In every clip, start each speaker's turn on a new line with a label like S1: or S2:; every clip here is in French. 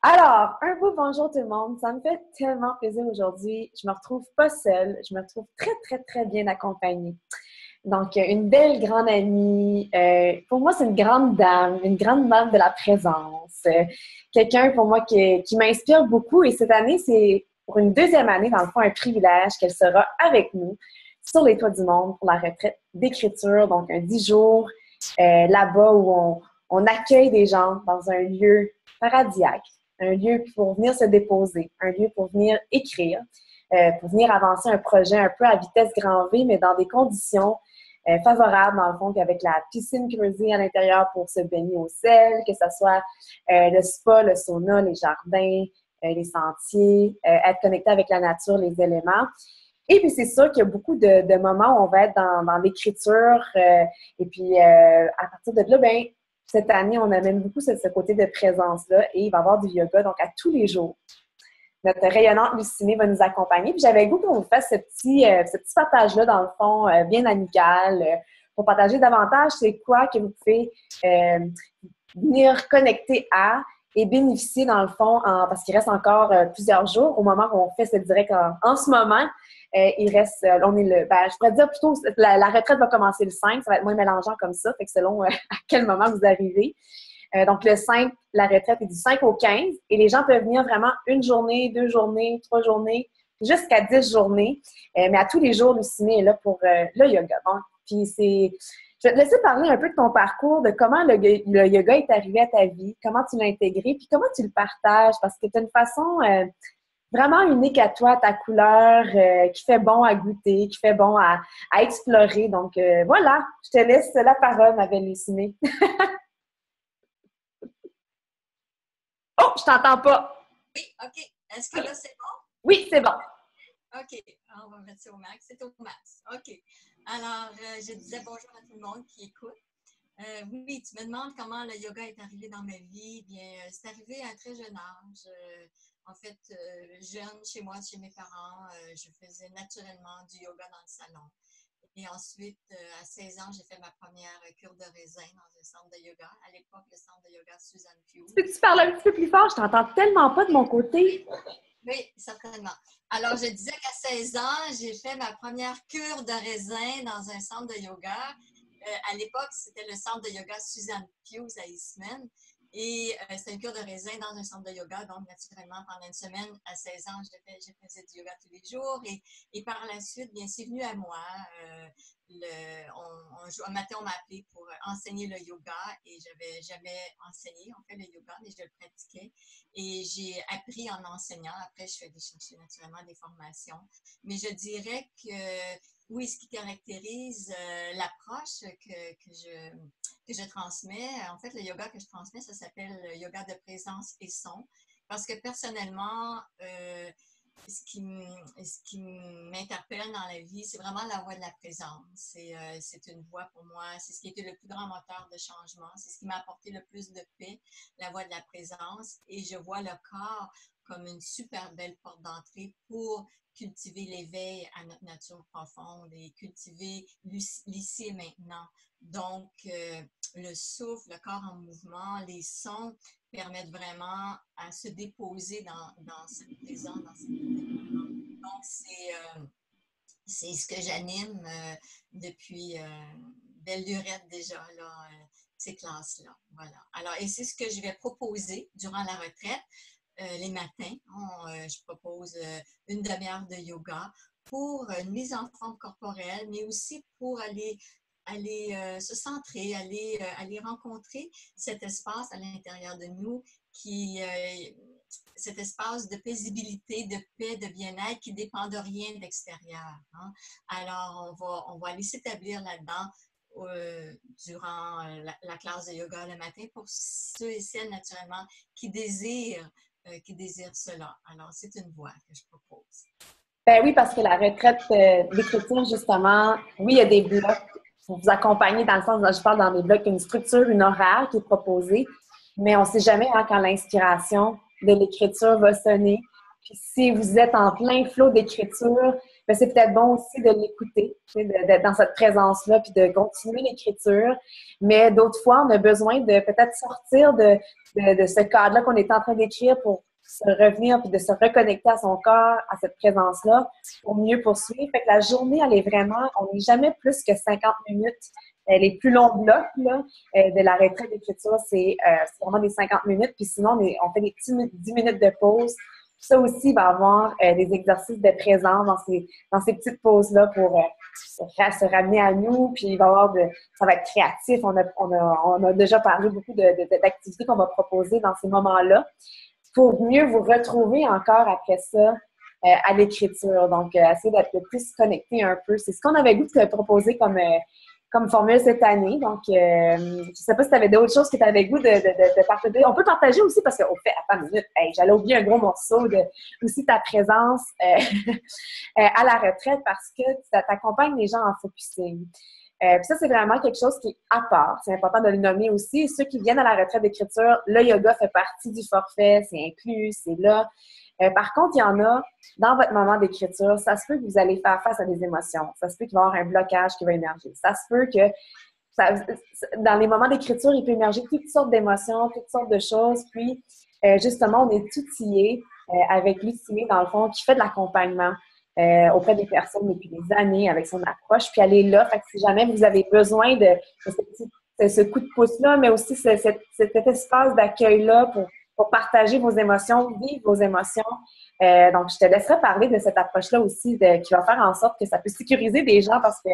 S1: Alors, un beau bonjour tout le monde. Ça me fait tellement plaisir aujourd'hui. Je me retrouve pas seule. Je me retrouve très, très, très bien accompagnée. Donc, une belle grande amie. Pour moi, c'est une grande dame de la présence. Quelqu'un pour moi qui m'inspire beaucoup. Et cette année, c'est pour une deuxième année, dans le fond, un privilège qu'elle sera avec nous sur les toits du monde pour la retraite d'écriture. Donc, un 10 jours là-bas où on accueille des gens dans un lieu paradisiaque, un lieu pour venir se déposer, un lieu pour venir écrire, pour venir avancer un projet un peu à vitesse grand V, mais dans des conditions favorables, dans le fond, avec la piscine creusée à l'intérieur pour se baigner au sel, que ce soit le spa, le sauna, les jardins, les sentiers, être connecté avec la nature, les éléments. Et puis, c'est sûr qu'il y a beaucoup de moments où on va être dans l'écriture. Et puis, à partir de là, ben, cette année, on amène beaucoup ce côté de présence-là et il va y avoir du yoga, donc à tous les jours. Notre rayonnante Lucinée va nous accompagner. Puis j'avais le goût qu'on vous fasse ce petit partage-là, dans le fond, bien amical, pour partager davantage c'est quoi que vous pouvez venir connecter à et bénéficier, dans le fond, parce qu'il reste encore plusieurs jours au moment où on fait ce direct en ce moment. Il reste, on est je pourrais dire plutôt, la retraite va commencer le 5, ça va être moins mélangeant comme ça, fait que selon à quel moment vous arrivez. Donc, le 5, la retraite est du 5 au 15 et les gens peuvent venir vraiment une journée, 2 journées, 3 journées, jusqu'à 10 journées. Mais à tous les jours, Lucinée est là pour le yoga. Donc, puis je vais te laisser parler un peu de ton parcours, de comment le yoga est arrivé à ta vie, comment tu l'as intégré, puis comment tu le partages, parce que tu as une façon vraiment unique à toi, ta couleur, qui fait bon à goûter, qui fait bon à explorer. Donc, voilà, je te laisse la parole, ma belle Lucinée. Oh, je t'entends pas.
S2: Oui, OK. Est-ce que là, c'est bon?
S1: Oui, c'est bon.
S2: OK. On va mettre ça au max. C'est au max. OK. Alors, je disais bonjour à tout le monde qui écoute. Oui, tu me demandes comment le yoga est arrivé dans ma vie. Bien, c'est arrivé à un très jeune âge. En fait, jeune, chez moi, chez mes parents, je faisais naturellement du yoga dans le salon. Et ensuite, à 16 ans, j'ai fait ma première cure de raisin dans un centre de yoga. À l'époque, le centre de yoga Suzanne Pugh.
S1: Peux-tu parler un petit peu plus fort? Je t'entends tellement pas de mon côté.
S2: Oui, certainement. Alors, je disais qu'à 16 ans, j'ai fait ma première cure de raisin dans un centre de yoga. À l'époque, c'était le centre de yoga Suzanne Pugh à Eastman. Et c'était une cure de raisin dans un centre de yoga. Donc, naturellement, pendant une semaine, à 16 ans, je faisais du yoga tous les jours. Et par la suite, bien, c'est venu à moi. Un matin, on m'a appelé pour enseigner le yoga et je n'avais jamais enseigné, en fait, le yoga, mais je le pratiquais. Et j'ai appris en enseignant. Après, je suis allée chercher naturellement des formations. Mais je dirais que, oui, ce qui caractérise l'approche que je transmets, en fait, le yoga que je transmets, ça s'appelle le yoga de présence et son. Parce que personnellement, ce qui m'interpelle dans la vie, c'est vraiment la voie de la présence. C'est une voie pour moi, c'est ce qui était le plus grand moteur de changement, c'est ce qui m'a apporté le plus de paix, la voie de la présence. Et je vois le corps comme une super belle porte d'entrée pour cultiver l'éveil à notre nature profonde et cultiver l'ici et maintenant. Donc, le souffle, le corps en mouvement, les sons permettent vraiment à se déposer dans cette présence, dans cette donc, c'est ce que j'anime depuis belle lurette déjà, là, ces classes-là. Voilà. Alors, et c'est ce que je vais proposer durant la retraite. Les matins, je propose une demi-heure de yoga pour une mise en forme corporelle, mais aussi pour aller se centrer, aller rencontrer cet espace à l'intérieur de nous cet espace de paisibilité, de paix, de bien-être qui ne dépend de rien de l'extérieur. Hein. Alors, on va aller s'établir là-dedans durant la classe de yoga le matin pour ceux et celles, naturellement, qui désirent cela. Alors, c'est une voie que je propose.
S1: Ben oui, parce que la retraite d'écriture, justement, oui, il y a des blocs pour vous accompagner dans le sens, je parle dans des blocs, une structure, une horaire qui est proposée, mais on ne sait jamais hein, quand l'inspiration de l'écriture va sonner. Puis si vous êtes en plein flot d'écriture, ben, c'est peut-être bon aussi de l'écouter, tu sais, d'être dans cette présence-là, puis de continuer l'écriture. Mais d'autres fois, on a besoin de peut-être sortir de ce cadre-là qu'on est en train d'écrire pour se revenir puis de se reconnecter à son corps, à cette présence-là, pour mieux poursuivre. Fait que la journée, elle est vraiment, on n'est jamais plus que 50 minutes. Les plus longs blocs là, de la retraite d'écriture, c'est vraiment des 50 minutes. Puis sinon, on fait des petits 10 minutes de pause. Ça aussi, il va y avoir des exercices de présence dans ces petites pauses-là pour se ramener à nous. Puis il va y avoir ça va être créatif. On a déjà parlé beaucoup d'activités qu'on va proposer dans ces moments-là pour mieux vous retrouver encore après ça à l'écriture. Donc, essayer d'être le plus connecté un peu. C'est ce qu'on avait goût de proposer comme formule cette année. Donc, je ne sais pas si tu avais d'autres choses que tu avais goût de partager. On peut partager aussi parce que, au fait, attends une minute, hey, j'allais oublier un gros morceau de aussi ta présence à la retraite parce que tu accompagnes les gens en focusing. Puis ça, c'est vraiment quelque chose qui est à part. C'est important de le nommer aussi. Ceux qui viennent à la retraite d'écriture, le yoga fait partie du forfait, c'est inclus, c'est là. Par contre, il y en a, dans votre moment d'écriture, ça se peut que vous allez faire face à des émotions. Ça se peut qu'il va y avoir un blocage qui va émerger. Ça se peut que dans les moments d'écriture, il peut émerger toutes sortes d'émotions, toutes sortes de choses. Puis, justement, on est outillés avec Lucie, dans le fond, qui fait de l'accompagnement auprès des personnes depuis des années avec son approche. Puis, elle est là. Fait que si jamais vous avez besoin de ce coup de pouce-là, mais aussi cet espace d'accueil-là pour partager vos émotions, vivre vos émotions. Donc, je te laisserai parler de cette approche-là aussi qui va faire en sorte que ça peut sécuriser des gens parce que,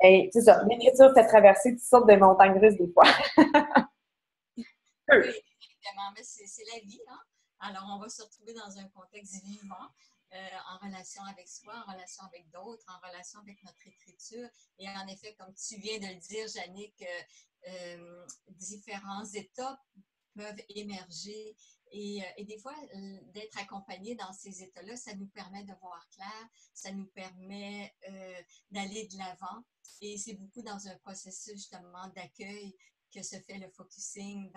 S1: c'est ça, l'écriture fait traverser toutes sortes de montagnes russes des fois.
S2: Oui, évidemment, mais c'est la vie, hein? Alors, on va se retrouver dans un contexte vivant, en relation avec soi, en relation avec d'autres, en relation avec notre écriture. Et en effet, comme tu viens de le dire, Jannick, différents états peuvent émerger. Et des fois, d'être accompagné dans ces états-là, ça nous permet de voir clair, ça nous permet d'aller de l'avant. Et c'est beaucoup dans un processus justement d'accueil que se fait le focusing,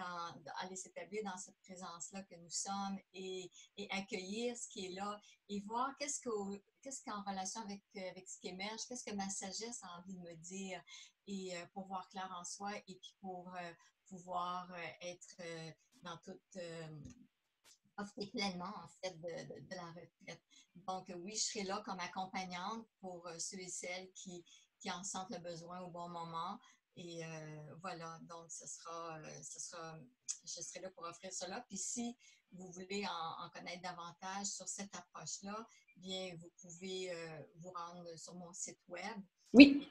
S2: aller s'établir dans cette présence-là que nous sommes et accueillir ce qui est là et voir qu'est-ce qu'en relation avec ce qui émerge, qu'est-ce que ma sagesse a envie de me dire et pour voir clair en soi et puis pour pouvoir être dans toute offrir pleinement en fait de la retraite. Donc oui, je serai là comme accompagnante pour ceux et celles qui en sentent le besoin au bon moment. Et voilà, donc je serai là pour offrir cela. Puis si vous voulez en connaître davantage sur cette approche-là, bien, vous pouvez vous rendre sur mon site web.
S1: Oui.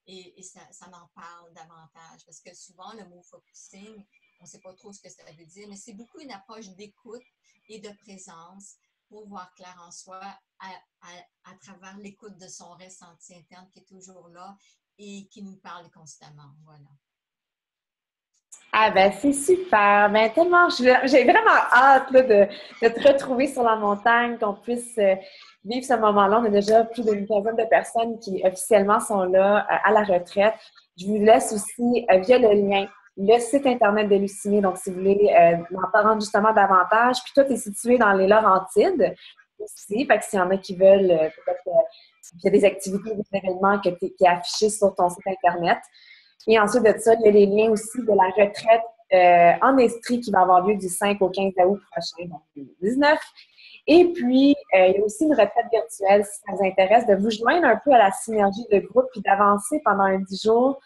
S2: Et ça m'en parle davantage. Parce que souvent, le mot focusing, on ne sait pas trop ce que ça veut dire, mais c'est beaucoup une approche d'écoute et de présence pour voir clair en soi à travers l'écoute de son ressenti interne qui est toujours là et qui nous parle constamment. Voilà.
S1: Ah ben c'est super. Ben tellement, j'ai vraiment hâte là, de te retrouver sur la montagne, qu'on puisse vivre ce moment-là. On a déjà plus d'une quinzaine de personnes qui officiellement sont là à la retraite. Je vous laisse aussi via le lien le site internet de Lucie. Donc, si vous voulez en apprendre justement davantage. Puis toi, tu es situé dans les Laurentides aussi. Fait que s'il y en a qui veulent peut-être il y a des activités, des événements qui est affiché sur ton site internet. Et ensuite de ça, il y a les liens aussi de la retraite en Estrie qui va avoir lieu du 5 au 15 août prochain, donc 2019. Et puis, il y a aussi une retraite virtuelle, si ça vous intéresse, de vous joindre un peu à la synergie de groupe puis d'avancer pendant un 10 jours.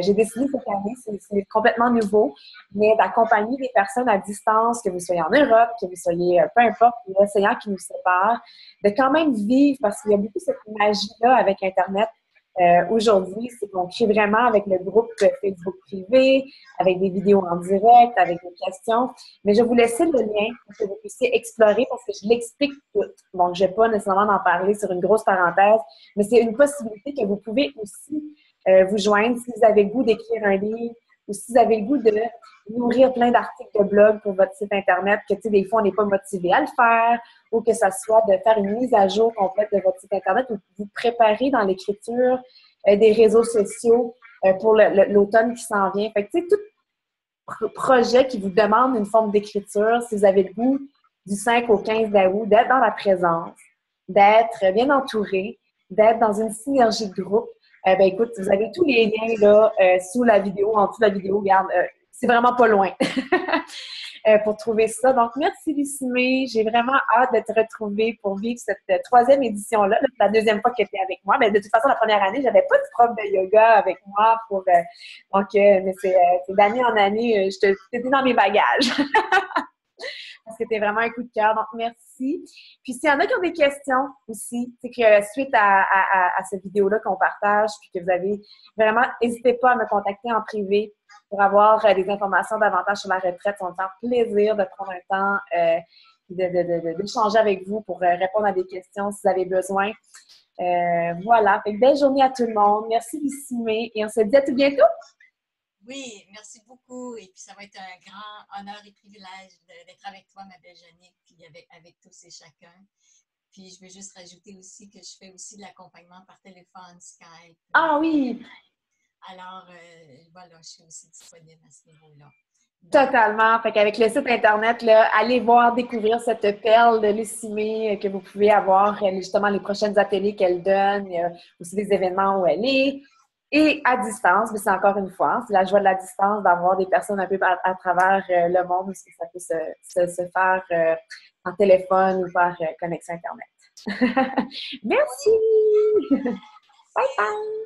S1: J'ai décidé cette année, c'est complètement nouveau, mais d'accompagner des personnes à distance, que vous soyez en Europe, que vous soyez, peu importe, l'océan qui nous sépare, de quand même vivre, parce qu'il y a beaucoup cette magie-là avec Internet. Aujourd'hui, c'est qu'on crée vraiment avec le groupe Facebook privé, avec des vidéos en direct, avec des questions. Mais je vais vous laisser le lien pour que vous puissiez explorer parce que je l'explique tout. Donc, je ne vais pas nécessairement en parler sur une grosse parenthèse, mais c'est une possibilité que vous pouvez aussi vous joindre si vous avez le goût d'écrire un livre ou si vous avez le goût de nourrir plein d'articles de blog pour votre site Internet, que tu sais, des fois, on n'est pas motivé à le faire, ou que ça soit de faire une mise à jour complète de votre site Internet ou vous préparer dans l'écriture des réseaux sociaux pour l'automne qui s'en vient. Fait que, tu sais, tout projet qui vous demande une forme d'écriture, si vous avez le goût du 5 au 15 août, d'être dans la présence, d'être bien entouré, d'être dans une synergie de groupe. Ben écoute, vous avez tous les liens là sous la vidéo, en dessous de la vidéo, regarde, c'est vraiment pas loin pour trouver ça. Donc, merci Lucimé, j'ai vraiment hâte de te retrouver pour vivre cette troisième édition-là. Là, c'est la deuxième fois que tu es avec moi. Mais de toute façon, la première année, j'avais pas de prof de yoga avec moi pour donc, mais c'est d'année en année, t'étais dans mes bagages. Parce que c'était vraiment un coup de cœur. Donc, merci. Puis, s'il y en a qui ont des questions aussi, c'est que suite à cette vidéo-là qu'on partage, puis que vous avez vraiment, n'hésitez pas à me contacter en privé pour avoir des informations davantage sur la retraite. Ça va me faire plaisir de prendre un temps d'échanger avec vous pour répondre à des questions si vous avez besoin. Voilà. Fait que belle journée à tout le monde. Merci, Lucimé. Et on se dit à tout bientôt.
S2: Oui, merci beaucoup. Et puis, ça va être un grand honneur et privilège d'être avec toi, ma belle Jannick, puis avec tous et chacun. Puis, je veux juste rajouter aussi que je fais aussi de l'accompagnement par téléphone, Skype.
S1: Ah oui!
S2: Alors, voilà, je suis aussi disponible à ce niveau-là.
S1: Totalement. Fait qu'avec le site Internet, là, allez voir, découvrir cette perle de Lucimé que vous pouvez avoir, justement, les prochains ateliers qu'elle donne, aussi des événements où elle est. Et à distance, mais c'est encore une fois, c'est la joie de la distance d'avoir des personnes un peu à travers le monde, parce que ça peut se faire en téléphone ou par connexion Internet. Merci! Bye bye!